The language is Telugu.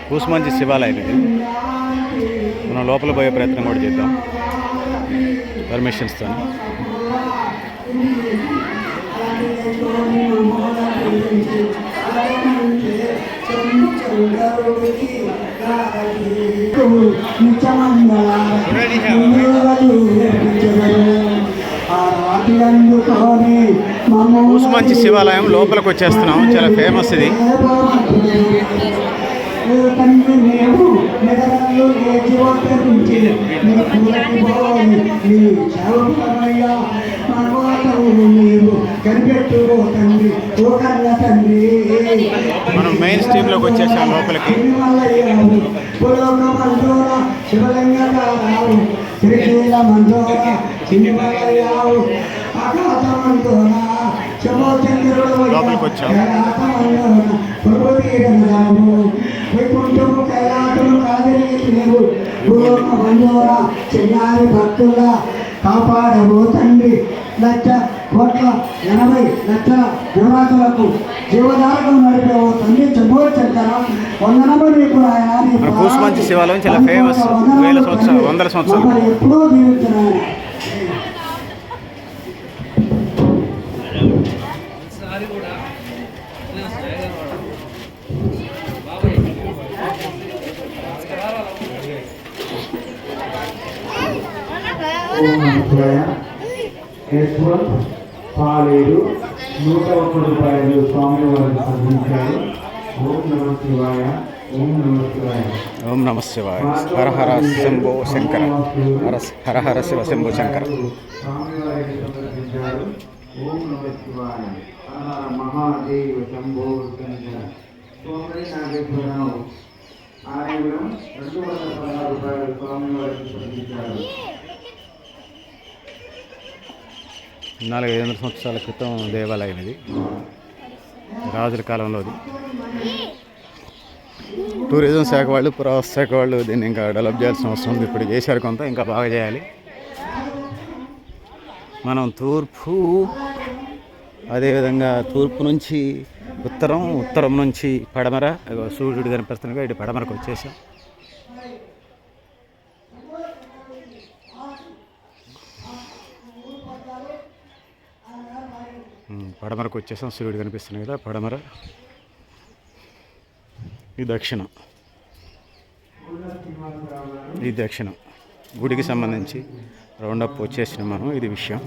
కూసుమంచి శివాలయం ఇది. మనం లోపల పోయే ప్రయత్నం కూడా చేద్దాం పర్మిషన్స్తో. కూసుమంచి శివాలయం లోపలికి వచ్చేస్తున్నాం. చాలా ఫేమస్ ఇది. మనం మెయిన్ స్ట్రీమ్లోకి వచ్చేసాం లోపలికి. లోపలికి వచ్చాం. చిన్నారి భక్తుల కాపాడబో తండ్రి 1,80,00,000 నిర్వాహకులకు జీవధారకం నడిపే ఓ తండ్రి చెబో చక్కర వందనము నీకు ఆయన. కూసుమంచి శివాలయం చాలా ఫేమస్. వందల సంవత్సరాలు ఎప్పుడూ దీవించిన పాలేరు 101 రూపాయలు స్వామి వారికి అందించారు. ఓం నమ శివాయ. ఓం నమ శివాయ. ఓం నమ శివాయ. హర హర శంభో శంకర. హర హర శివ శంభో శంకర. స్వామి వారికి సమర్పించారు. ఓం నమ శివాయ. హర హర మహాదేవ శంభో శంకర. సోమరి నాగేశ్వరరావు ఆలయం 216 రూపాయలు స్వామి వారికి సమర్పించారు. 400-500 సంవత్సరాల క్రితం దేవాలయం ఇది. రాజుల కాలంలోది. టూరిజం శాఖ వాళ్ళు, పురావస్తు శాఖ వాళ్ళు దీన్ని ఇంకా డెవలప్ చేయాల్సిన అవసరం ఉంది. ఇప్పుడు చేశారు కొంత, ఇంకా బాగా చేయాలి. మనం తూర్పు, అదేవిధంగా తూర్పు నుంచి ఉత్తరం, ఉత్తరం నుంచి పడమర, సూర్యుడు కనిపిస్తున్నాగా ఇటు పడమరకు వచ్చేసాం. పడమరకు వచ్చేసాం. సూర్యుడు కనిపిస్తున్నాయి కదా పడమర. ఈ దక్షిణం. ఈ దక్షిణం గుడికి సంబంధించి రౌండప్ వచ్చేసిన మనం. ఇది విషయం.